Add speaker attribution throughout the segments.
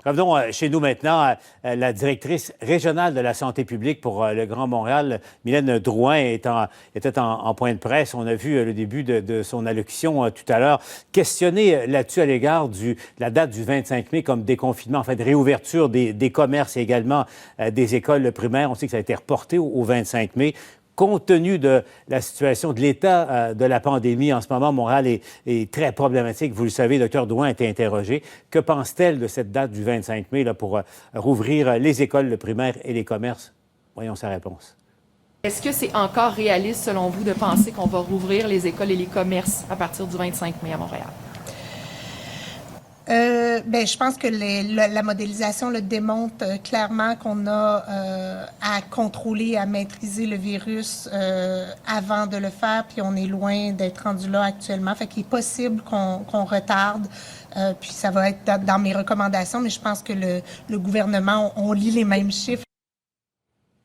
Speaker 1: Revenons chez nous maintenant. La directrice régionale de la santé publique pour le Grand Montréal, Mylène Drouin, était en point de presse. On a vu le début de son allocution tout à l'heure. Questionner là-dessus à l'égard de la date du 25 mai comme déconfinement, en fait, de réouverture des commerces et également des écoles primaires. On sait que ça a été reporté au 25 mai. Compte tenu de la situation, de l'état de la pandémie en ce moment, Montréal est très problématique. Vous le savez, le Dr Drouin a été interrogé. Que pense-t-elle de cette date du 25 mai là, pour rouvrir les écoles primaires et les commerces? Voyons sa réponse.
Speaker 2: Est-ce que c'est encore réaliste, selon vous, de penser qu'on va rouvrir les écoles et les commerces à partir du 25 mai à Montréal?
Speaker 3: Je pense que la modélisation le démontre clairement qu'on a à contrôler, à maîtriser le virus avant de le faire, puis on est loin d'être rendu là actuellement. Fait qu'il est possible qu'on retarde, puis ça va être dans mes recommandations, mais je pense que le gouvernement, on lit les mêmes chiffres.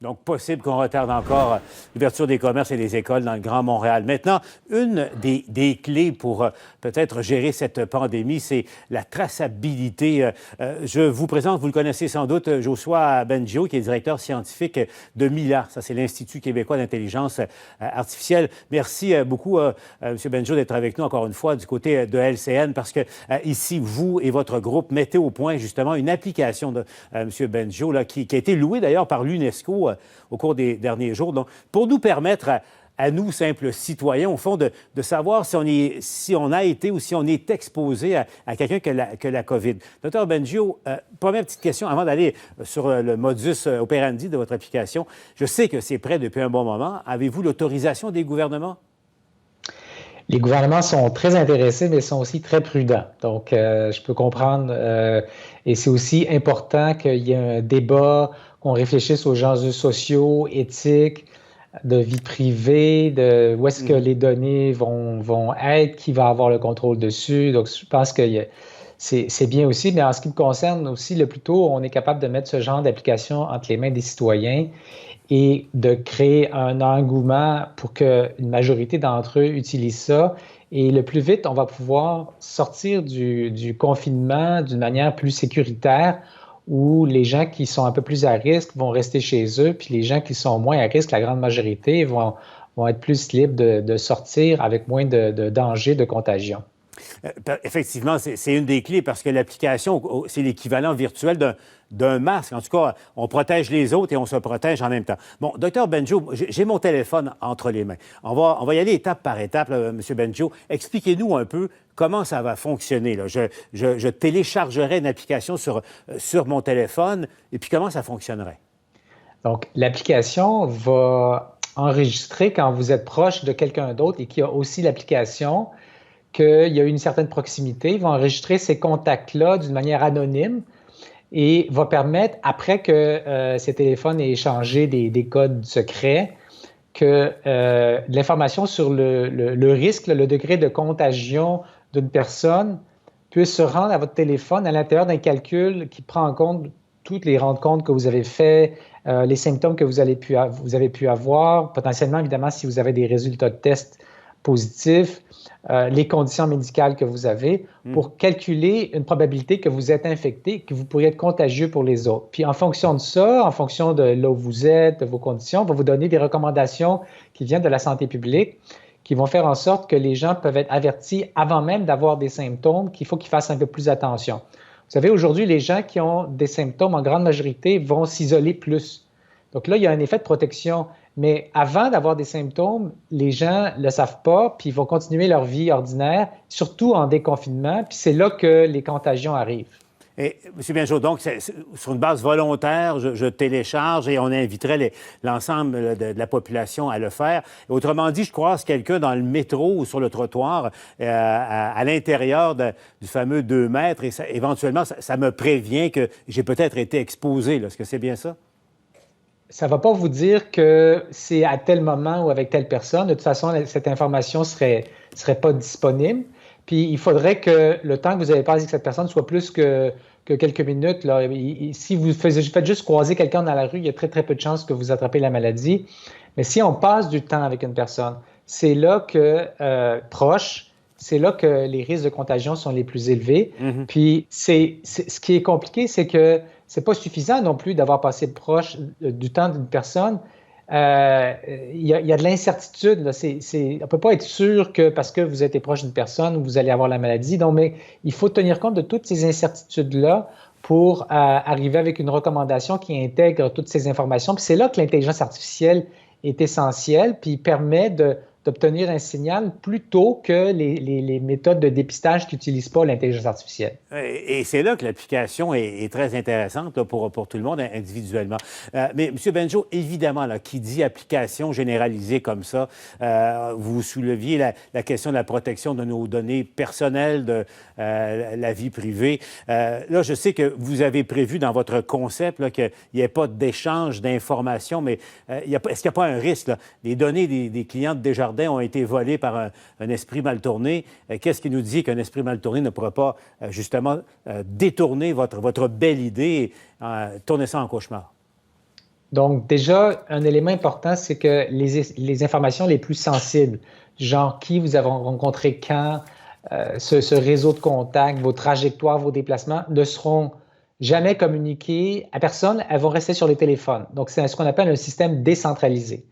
Speaker 1: Donc, possible qu'on retarde encore l'ouverture des commerces et des écoles dans le Grand Montréal. Maintenant, une des clés pour peut-être gérer cette pandémie, c'est la traçabilité. Je vous présente, vous le connaissez sans doute, Joshua Bengio, qui est directeur scientifique de MILA. Ça, c'est l'Institut québécois d'intelligence artificielle. Merci beaucoup, M. Bengio, d'être avec nous encore une fois du côté de LCN, parce que ici, vous et votre groupe mettez au point justement une application de M. Bengio, là, qui a été louée d'ailleurs par l'UNESCO au cours des derniers jours. Donc, pour nous permettre à nous, simples citoyens, au fond, de savoir si on a été ou si on est exposé à quelqu'un que la COVID. Dr Bengio, première petite question avant d'aller sur le modus operandi de votre application. Je sais que c'est prêt depuis un bon moment. Avez-vous l'autorisation des gouvernements?
Speaker 4: Les gouvernements sont très intéressés, mais sont aussi très prudents. Donc, je peux comprendre. Et c'est aussi important qu'il y ait un débat, qu'on réfléchisse aux enjeux sociaux, éthiques, de vie privée, de où est-ce que les données vont être, qui va avoir le contrôle dessus. Donc, je pense que c'est bien aussi. Mais en ce qui me concerne aussi, le plus tôt on est capable de mettre ce genre d'application entre les mains des citoyens et de créer un engouement pour qu'une majorité d'entre eux utilisent ça. Et le plus vite, on va pouvoir sortir du confinement d'une manière plus sécuritaire, où les gens qui sont un peu plus à risque vont rester chez eux, puis les gens qui sont moins à risque, la grande majorité, vont être plus libres de sortir avec moins de danger de contagion.
Speaker 1: Effectivement, c'est une des clés parce que l'application, c'est l'équivalent virtuel d'un masque. En tout cas, on protège les autres et on se protège en même temps. Bon, Dr Bengio, j'ai mon téléphone entre les mains. On va y aller étape par étape, là, M. Bengio. Expliquez-nous un peu comment ça va fonctionner, là. Je téléchargerai une application sur mon téléphone et puis comment ça fonctionnerait?
Speaker 4: Donc, l'application va enregistrer quand vous êtes proche de quelqu'un d'autre et qui a aussi l'application, qu'il y a une certaine proximité, il va enregistrer ces contacts-là d'une manière anonyme et va permettre, après que ces téléphones aient échangé des codes secrets, que l'information sur le risque, le degré de contagion d'une personne puisse se rendre à votre téléphone à l'intérieur d'un calcul qui prend en compte toutes les rencontres que vous avez faites, les symptômes que vous avez pu avoir, potentiellement, évidemment, si vous avez des résultats de tests positifs, les conditions médicales que vous avez pour calculer une probabilité que vous êtes infecté, que vous pourriez être contagieux pour les autres. Puis en fonction de ça, en fonction de là où vous êtes, de vos conditions, on va vous donner des recommandations qui viennent de la santé publique qui vont faire en sorte que les gens peuvent être avertis avant même d'avoir des symptômes, qu'il faut qu'ils fassent un peu plus attention. Vous savez, aujourd'hui, les gens qui ont des symptômes, en grande majorité, vont s'isoler plus. Donc là, il y a un effet de protection. Mais avant d'avoir des symptômes, les gens ne le savent pas, puis ils vont continuer leur vie ordinaire, surtout en déconfinement, puis c'est là que les contagions arrivent.
Speaker 1: Et, M. Bengio, donc, sur une base volontaire, je télécharge et on inviterait l'ensemble de la population à le faire. Et autrement dit, je croise quelqu'un dans le métro ou sur le trottoir à l'intérieur du fameux 2 mètres et éventuellement, ça me prévient que j'ai peut-être été exposé. Est-ce que c'est bien ça?
Speaker 4: Ça ne va pas vous dire que c'est à tel moment ou avec telle personne. De toute façon, cette information ne serait pas disponible. Puis, il faudrait que le temps que vous avez passé avec cette personne soit plus que quelques minutes. Là. Si vous faites juste croiser quelqu'un dans la rue, il y a très, très peu de chances que vous attrapez la maladie. Mais si on passe du temps avec une personne, c'est là que proche, c'est là que les risques de contagion sont les plus élevés.
Speaker 1: Mhm.
Speaker 4: Puis, ce qui est compliqué, c'est que c'est pas suffisant non plus d'avoir passé proche du temps d'une personne. Il y a de l'incertitude. On ne peut pas être sûr que parce que vous êtes proche d'une personne, vous allez avoir la maladie. Donc, mais il faut tenir compte de toutes ces incertitudes-là pour arriver avec une recommandation qui intègre toutes ces informations. Puis c'est là que l'intelligence artificielle est essentielle, puis permet d'obtenir un signal plus tôt que les méthodes de dépistage qui n'utilisent pas l'intelligence artificielle.
Speaker 1: Et c'est là que l'application est très intéressante là, pour tout le monde individuellement. Mais M. Benjo, évidemment, là, qui dit application généralisée comme ça, vous souleviez la question de la protection de nos données personnelles, de la vie privée. Là, je sais que vous avez prévu dans votre concept là, qu'il n'y ait pas d'échange d'informations, mais est-ce qu'il n'y a pas un risque? Là? Les données des clients de Desjardins ont été volées par un esprit mal tourné. Qu'est-ce qui nous dit qu'un esprit mal tourné ne pourra pas justement détourner votre belle idée et tourner ça en cauchemar?
Speaker 4: Donc, déjà, un élément important, c'est que les informations les plus sensibles, genre qui vous avez rencontré quand, ce réseau de contacts, vos trajectoires, vos déplacements, ne seront jamais communiquées à personne. Elles vont rester sur les téléphones. Donc, c'est ce qu'on appelle un système décentralisé.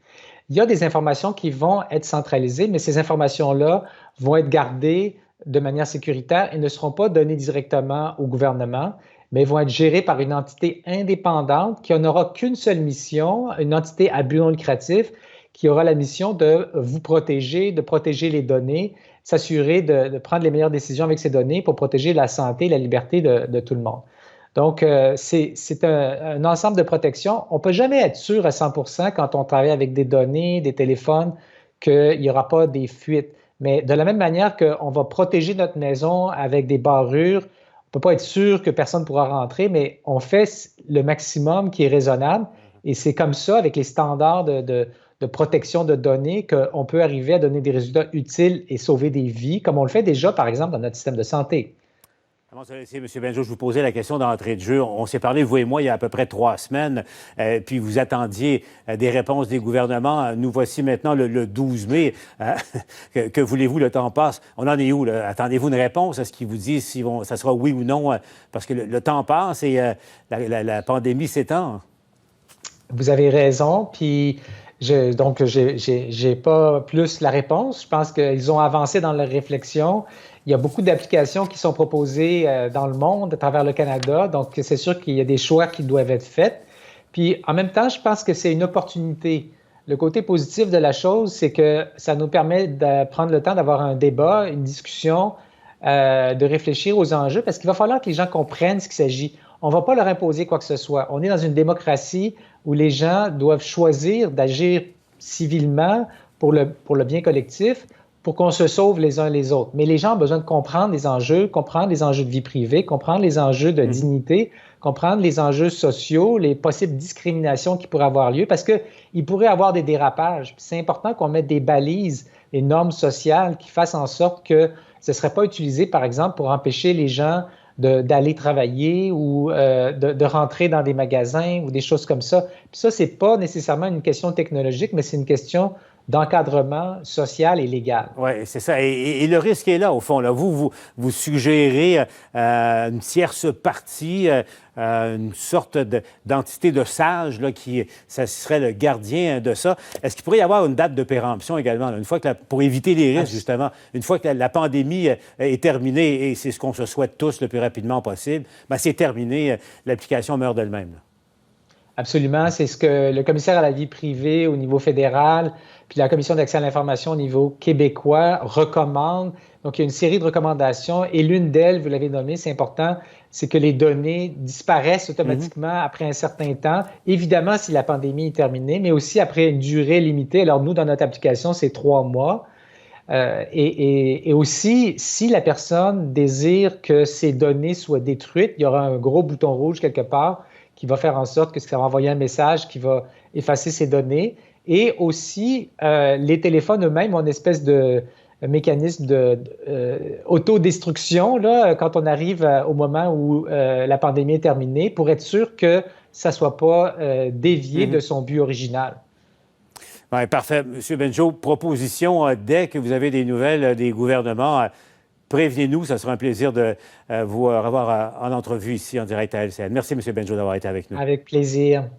Speaker 4: Il y a des informations qui vont être centralisées, mais ces informations-là vont être gardées de manière sécuritaire et ne seront pas données directement au gouvernement, mais vont être gérées par une entité indépendante qui n'aura qu'une seule mission, une entité à but non lucratif qui aura la mission de vous protéger, de protéger les données, s'assurer de prendre les meilleures décisions avec ces données pour protéger la santé et la liberté de tout le monde. Donc, c'est un ensemble de protections. On ne peut jamais être sûr à 100% quand on travaille avec des données, des téléphones, qu'il n'y aura pas des fuites. Mais de la même manière qu'on va protéger notre maison avec des barrures, on ne peut pas être sûr que personne ne pourra rentrer, mais on fait le maximum qui est raisonnable. Et c'est comme ça, avec les standards de protection de données, qu'on peut arriver à donner des résultats utiles et sauver des vies, comme on le fait déjà, par exemple, dans notre système de santé.
Speaker 1: Comment ça va, M. Benjo? Je vous posais la question d'entrée de jeu. On s'est parlé, vous et moi, il y a à peu près 3 semaines, puis vous attendiez des réponses des gouvernements. Nous voici maintenant le 12 mai. Que voulez-vous, le temps passe. On en est où, là? Attendez-vous une réponse à ce qu'ils vous disent, si ça sera oui ou non? Parce que le temps passe et la pandémie s'étend.
Speaker 4: Vous avez raison, puis donc j'ai pas plus la réponse. Je pense qu'ils ont avancé dans leur réflexion. Il y a beaucoup d'applications qui sont proposées dans le monde, à travers le Canada. Donc, c'est sûr qu'il y a des choix qui doivent être faits. Puis, en même temps, je pense que c'est une opportunité. Le côté positif de la chose, c'est que ça nous permet de prendre le temps d'avoir un débat, une discussion, de réfléchir aux enjeux, parce qu'il va falloir que les gens comprennent ce qu'il s'agit. On ne va pas leur imposer quoi que ce soit. On est dans une démocratie où les gens doivent choisir d'agir civilement pour le bien collectif, pour qu'on se sauve les uns les autres. Mais les gens ont besoin de comprendre les enjeux de vie privée, comprendre les enjeux de dignité, comprendre les enjeux sociaux, les possibles discriminations qui pourraient avoir lieu, parce qu'il pourrait y avoir des dérapages. C'est important qu'on mette des balises, des normes sociales qui fassent en sorte que ce ne serait pas utilisé, par exemple, pour empêcher les gens d'aller travailler ou de rentrer dans des magasins ou des choses comme ça. Puis ça, ce n'est pas nécessairement une question technologique, mais c'est une question d'encadrement social et légal.
Speaker 1: Oui, c'est ça. Et le risque est là, au fond. Là. Vous suggérez une tierce partie, une sorte d'entité de sage là, ça serait le gardien de ça. Est-ce qu'il pourrait y avoir une date de péremption également, là, une fois pour éviter les risques, justement, une fois que la pandémie est terminée, et c'est ce qu'on se souhaite tous le plus rapidement possible, bien, c'est terminé, l'application meurt d'elle-même. Là.
Speaker 4: Absolument. C'est ce que le commissaire à la vie privée au niveau fédéral, puis la commission d'accès à l'information au niveau québécois recommande. Donc, il y a une série de recommandations et l'une d'elles, vous l'avez nommé, c'est important, c'est que les données disparaissent automatiquement après un certain temps. Évidemment, si la pandémie est terminée, mais aussi après une durée limitée. Alors, nous, dans notre application, c'est 3 mois. Et aussi, si la personne désire que ces données soient détruites, il y aura un gros bouton rouge quelque part qui va faire en sorte que ça va envoyer un message qui va effacer ces données. Et aussi, les téléphones eux-mêmes ont une espèce de mécanisme d'autodestruction là, quand on arrive au moment où la pandémie est terminée, pour être sûr que ça ne soit pas dévié de son but original.
Speaker 1: Ouais, parfait. Monsieur Benjo, proposition, dès que vous avez des nouvelles des gouvernements, prévenez-nous. Ça sera un plaisir de vous revoir en entrevue ici en direct à LCN. Merci, Monsieur Benjo, d'avoir été avec nous.
Speaker 4: Avec plaisir.